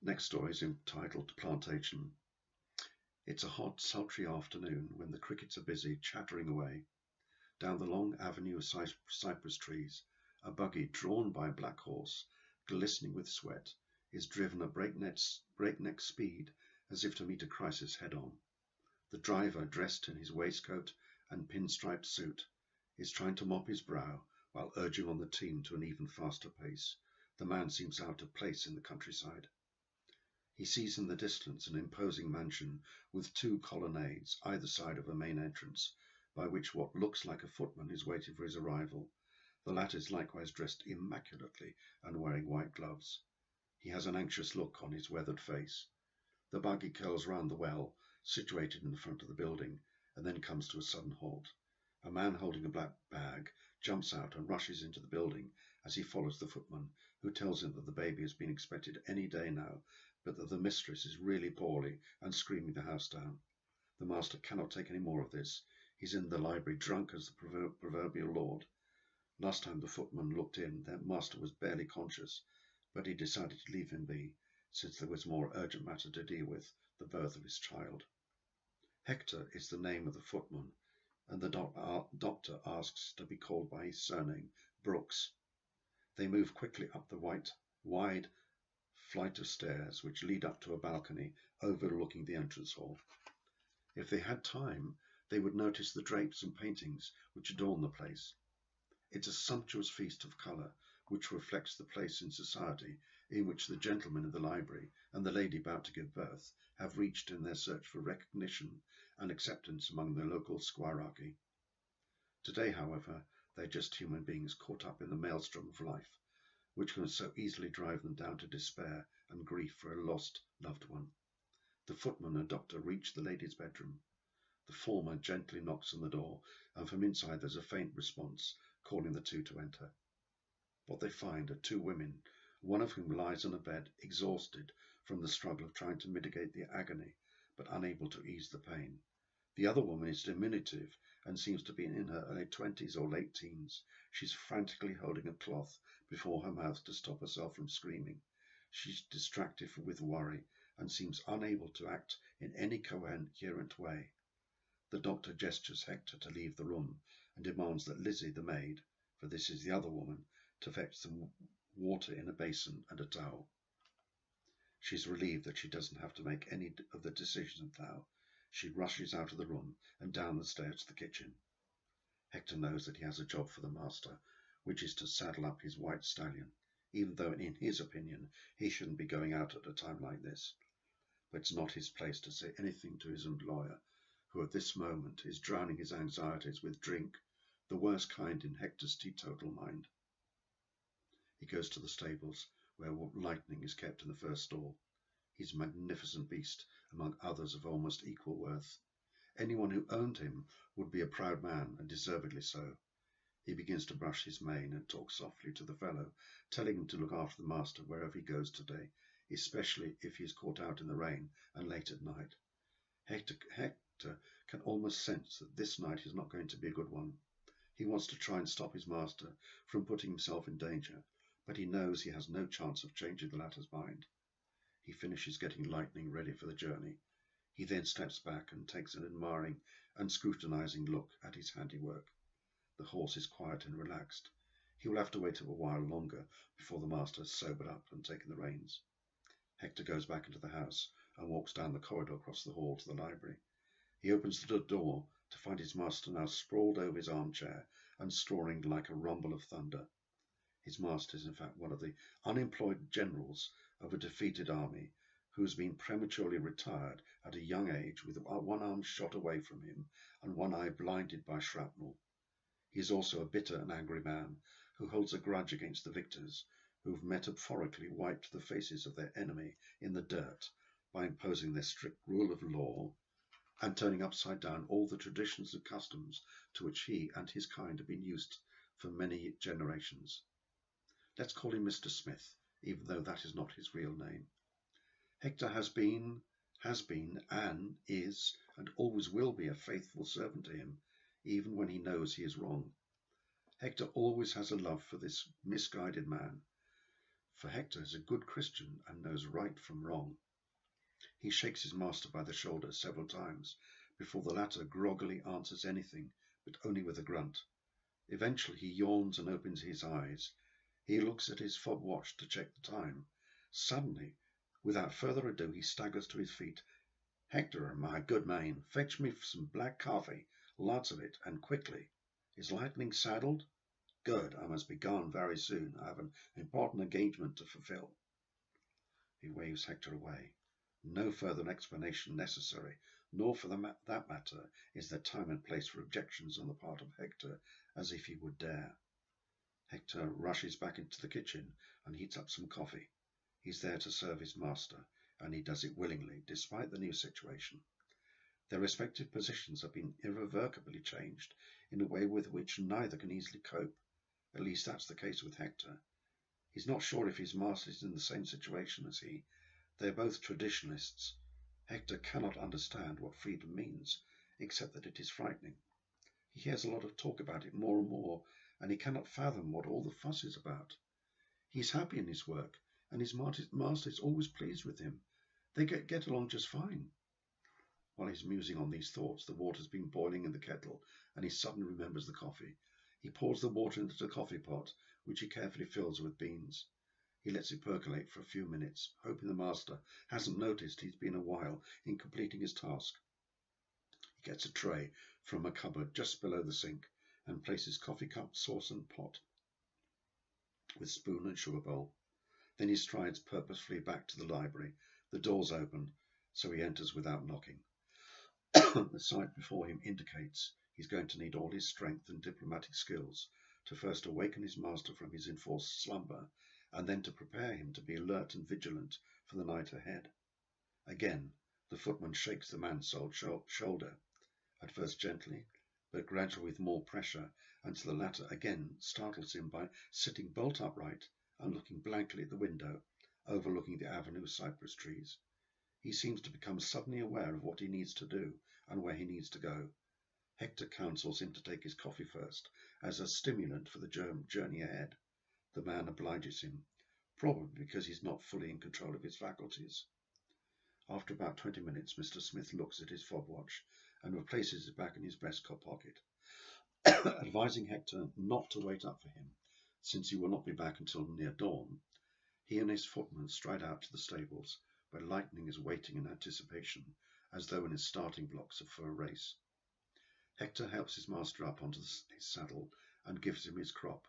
Next story is entitled Plantation. It's a hot, sultry afternoon when the crickets are busy chattering away. Down the long avenue of cypress trees, a buggy drawn by a black horse, glistening with sweat, is driven at breakneck speed as if to meet a crisis head-on. The driver, dressed in his waistcoat and pinstriped suit, is trying to mop his brow while urging on the team to an even faster pace. The man seems out of place in the countryside. He sees in the distance an imposing mansion with two colonnades either side of a main entrance, by which what looks like a footman is waiting for his arrival. The latter is likewise dressed immaculately and wearing white gloves. He has an anxious look on his weathered face. The buggy curls round the well, situated in the front of the building, and then comes to a sudden halt. A man holding a black bag jumps out and rushes into the building as he follows the footman, who tells him that the baby has been expected any day now, but that the mistress is really poorly and screaming the house down. The master cannot take any more of this. He's in the library drunk as the proverbial lord. Last time the footman looked in, their master was barely conscious, but he decided to leave him be, since there was more urgent matter to deal with, the birth of his child. Hector is the name of the footman, and the doctor asks to be called by his surname, Brooks. They move quickly up the wide flight of stairs which lead up to a balcony overlooking the entrance hall. If they had time, they would notice the drapes and paintings which adorn the place. It's a sumptuous feast of colour, which reflects the place in society in which the gentleman in the library and the lady about to give birth have reached in their search for recognition and acceptance among the local squirearchy. Today, however, they're just human beings caught up in the maelstrom of life, which can so easily drive them down to despair and grief for a lost loved one. The footman and doctor reach the lady's bedroom. The former gently knocks on the door, and from inside there's a faint response, calling the two to enter. What they find are two women, one of whom lies on a bed, exhausted from the struggle of trying to mitigate the agony, but unable to ease the pain. The other woman is diminutive and seems to be in her early 20s or late teens. She's frantically holding a cloth before her mouth to stop herself from screaming. She's distracted with worry and seems unable to act in any coherent way. The doctor gestures Hector to leave the room and demands that Lizzie, the maid, for this is the other woman, to fetch some water in a basin and a towel. She's relieved that she doesn't have to make any of the decisions now. She rushes out of the room and down the stairs to the kitchen. Hector knows that he has a job for the master, which is to saddle up his white stallion, even though in his opinion he shouldn't be going out at a time like this. But it's not his place to say anything to his employer, who at this moment is drowning his anxieties with drink, the worst kind in Hector's teetotal mind. He goes to the stables, where Lightning is kept in the first stall. He's a magnificent beast, among others of almost equal worth. Anyone who owned him would be a proud man, and deservedly so. He begins to brush his mane and talk softly to the fellow, telling him to look after the master wherever he goes today, especially if he is caught out in the rain and late at night. Hector can almost sense that this night is not going to be a good one. He wants to try and stop his master from putting himself in danger, but he knows he has no chance of changing the latter's mind. He finishes getting Lightning ready for the journey. He then steps back and takes an admiring and scrutinizing look at his handiwork. The horse is quiet and relaxed. He will have to wait a while longer before the master has sobered up and taken the reins. Hector goes back into the house and walks down the corridor across the hall to the library. He opens the door to find his master now sprawled over his armchair and snoring like a rumble of thunder. His master is in fact one of the unemployed generals of a defeated army, who has been prematurely retired at a young age with one arm shot away from him and one eye blinded by shrapnel. He is also a bitter and angry man, who holds a grudge against the victors, who have metaphorically wiped the faces of their enemy in the dirt by imposing their strict rule of law and turning upside down all the traditions and customs to which he and his kind have been used for many generations. Let's call him Mr. Smith, even though that is not his real name. Hector has been, and is, and always will be a faithful servant to him, even when he knows he is wrong. Hector always has a love for this misguided man, for Hector is a good Christian and knows right from wrong. He shakes his master by the shoulder several times before the latter groggily answers anything, but only with a grunt. Eventually he yawns and opens his eyes. He looks at his fob watch to check the time. Suddenly, without further ado, he staggers to his feet. "Hector, my good man, fetch me some black coffee, lots of it, and quickly. Is Lightning saddled? Good, I must be gone very soon. I have an important engagement to fulfill." He waves Hector away. No further explanation necessary, nor for that matter is there time and place for objections on the part of Hector, as if he would dare. Hector rushes back into the kitchen and heats up some coffee. He's there to serve his master, and he does it willingly, despite the new situation. Their respective positions have been irrevocably changed in a way with which neither can easily cope. At least that's the case with Hector. He's not sure if his master is in the same situation as he. They are both traditionalists. Hector cannot understand what freedom means, except that it is frightening. He hears a lot of talk about it more and more, and he cannot fathom what all the fuss is about. He's happy in his work, and his master is always pleased with him. They get along just fine. While he's musing on these thoughts, the water's been boiling in the kettle, and he suddenly remembers the coffee. He pours the water into the coffee pot, which he carefully fills with beans. He lets it percolate for a few minutes, hoping the master hasn't noticed he's been a while in completing his task. He gets a tray from a cupboard just below the sink and places coffee cup, sauce and pot with spoon and sugar bowl. Then he strides purposefully back to the library. The door's open, so he enters without knocking. The sight before him indicates he's going to need all his strength and diplomatic skills to first awaken his master from his enforced slumber, and then to prepare him to be alert and vigilant for the night ahead. Again, the footman shakes the man's shoulder, at first gently, but gradually with more pressure, until the latter again startles him by sitting bolt upright and looking blankly at the window overlooking the avenue of cypress trees. He seems to become suddenly aware of what he needs to do and where he needs to go. Hector counsels him to take his coffee first, as a stimulant for the journey ahead. The man obliges him, probably because he's not fully in control of his faculties. After about 20 minutes, Mr. Smith looks at his fob watch and replaces it back in his breast pocket, advising Hector not to wait up for him, since he will not be back until near dawn. He and his footman stride out to the stables, where Lightning is waiting in anticipation, as though in his starting blocks for a race. Hector helps his master up onto his saddle and gives him his crop.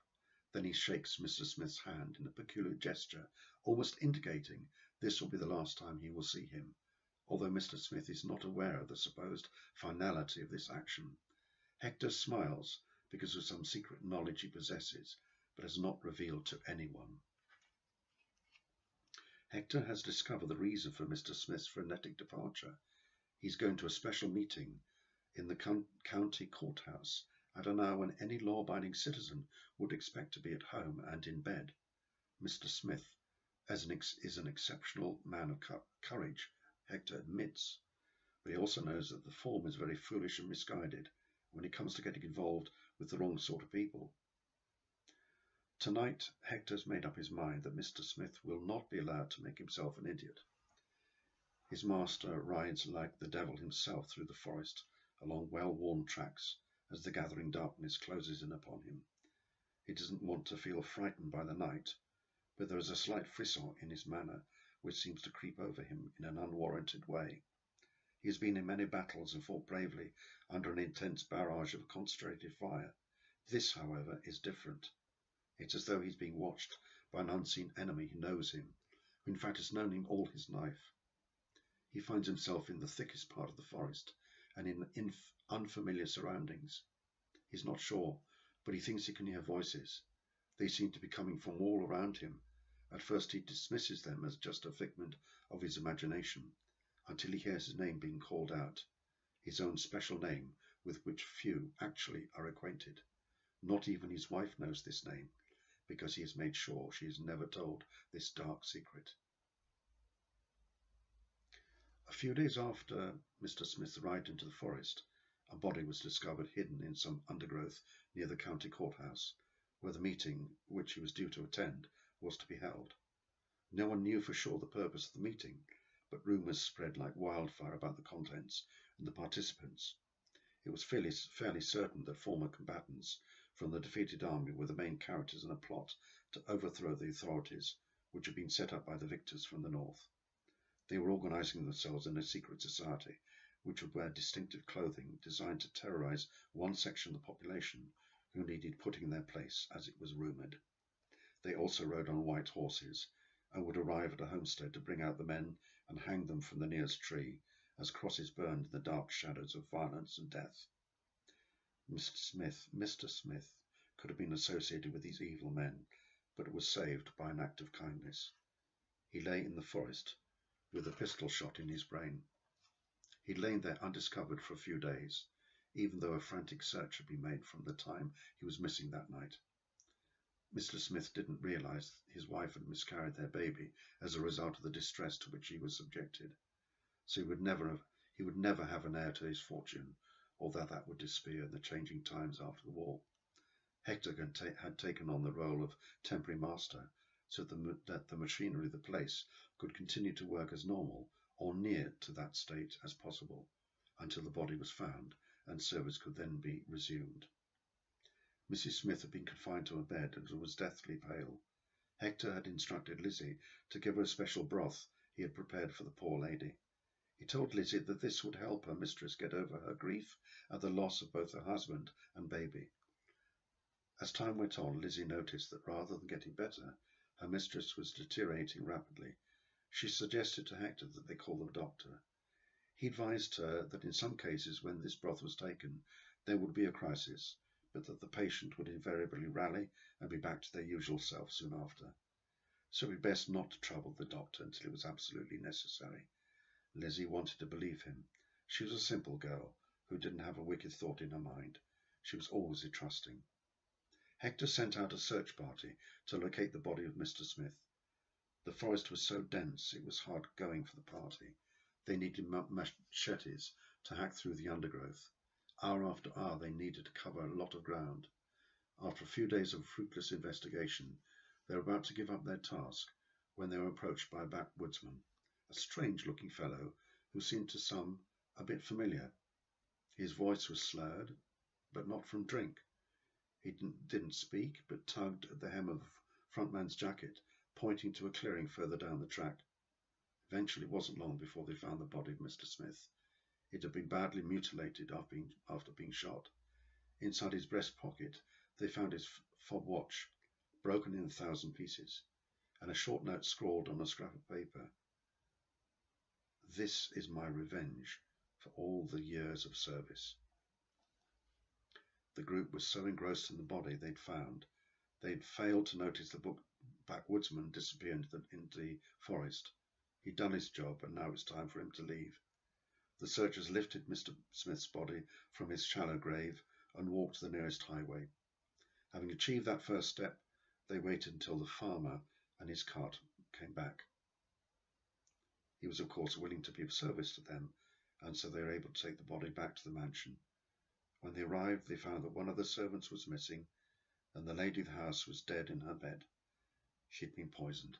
Then he shakes Mr. Smith's hand in a peculiar gesture, almost indicating this will be the last time he will see him, although Mr. Smith is not aware of the supposed finality of this action. Hector smiles because of some secret knowledge he possesses, but has not revealed to anyone. Hector has discovered the reason for Mr. Smith's frenetic departure. He's going to a special meeting in the county courthouse at an hour when any law-abiding citizen would expect to be at home and in bed. Mr. Smith is an exceptional man of courage, Hector admits, but he also knows that the form is very foolish and misguided when it comes to getting involved with the wrong sort of people. Tonight, Hector's made up his mind that Mr. Smith will not be allowed to make himself an idiot. His master rides like the devil himself through the forest, along well-worn tracks, as the gathering darkness closes in upon him. He doesn't want to feel frightened by the night, but there is a slight frisson in his manner which seems to creep over him in an unwarranted way. He has been in many battles and fought bravely under an intense barrage of concentrated fire. This, however, is different. It's as though he's being watched by an unseen enemy who knows him, who in fact has known him all his life. He finds himself in the thickest part of the forest and in unfamiliar surroundings. He's not sure, but he thinks he can hear voices. They seem to be coming from all around him. At first he dismisses them as just a figment of his imagination, until he hears his name being called out, his own special name with which few actually are acquainted. Not even his wife knows this name, because he has made sure she is never told this dark secret. A few days after Mr. Smith arrived into the forest, a body was discovered hidden in some undergrowth near the county courthouse, where the meeting, which he was due to attend, was to be held. No one knew for sure the purpose of the meeting, but rumours spread like wildfire about the contents and the participants. It was fairly certain that former combatants from the defeated army were the main characters in a plot to overthrow the authorities which had been set up by the victors from the north. They were organizing themselves in a secret society which would wear distinctive clothing designed to terrorize one section of the population who needed putting in their place, as it was rumored. They also rode on white horses, and would arrive at a homestead to bring out the men and hang them from the nearest tree, as crosses burned in the dark shadows of violence and death. Mr. Smith could have been associated with these evil men, but was saved by an act of kindness. He lay in the forest with a pistol shot in his brain. He'd lain there undiscovered for a few days, even though a frantic search had been made from the time he was missing that night. Mr. Smith didn't realize his wife had miscarried their baby as a result of the distress to which he was subjected, so he would never have an heir to his fortune, although that would disappear in the changing times after the war. Hector had taken on the role of temporary master, so that the machinery of the place could continue to work as normal, or near to that state as possible, until the body was found, and service could then be resumed. Mrs. Smith had been confined to a bed and was deathly pale. Hector had instructed Lizzie to give her a special broth he had prepared for the poor lady. He told Lizzie that this would help her mistress get over her grief at the loss of both her husband and baby. As time went on, Lizzie noticed that rather than getting better, her mistress was deteriorating rapidly. She suggested to Hector that they call the doctor. He advised her that in some cases when this broth was taken, there would be a crisis, but that the patient would invariably rally and be back to their usual self soon after. So it would be best not to trouble the doctor until it was absolutely necessary. Lizzie wanted to believe him. She was a simple girl who didn't have a wicked thought in her mind. She was always trusting. Hector sent out a search party to locate the body of Mr. Smith. The forest was so dense it was hard going for the party. They needed machetes to hack through the undergrowth. Hour after hour they needed to cover a lot of ground. After a few days of fruitless investigation, they were about to give up their task when they were approached by a backwoodsman, a strange-looking fellow who seemed to some a bit familiar. His voice was slurred, but not from drink. He didn't speak, but tugged at the hem of the front man's jacket, pointing to a clearing further down the track. Eventually, it wasn't long before they found the body of Mr. Smith. It had been badly mutilated after being shot. Inside his breast pocket, they found his fob watch, broken in 1,000 pieces, and a short note scrawled on a scrap of paper. "This is my revenge for all the years of service." The group was so engrossed in the body they'd found, they'd failed to notice the backwoodsman disappear into the forest. He'd done his job, and now it was time for him to leave. The searchers lifted Mr. Smith's body from his shallow grave and walked to the nearest highway. Having achieved that first step, they waited until the farmer and his cart came back. He was, of course, willing to be of service to them, and so they were able to take the body back to the mansion. When they arrived, they found that one of the servants was missing, and the lady of the house was dead in her bed. She had been poisoned.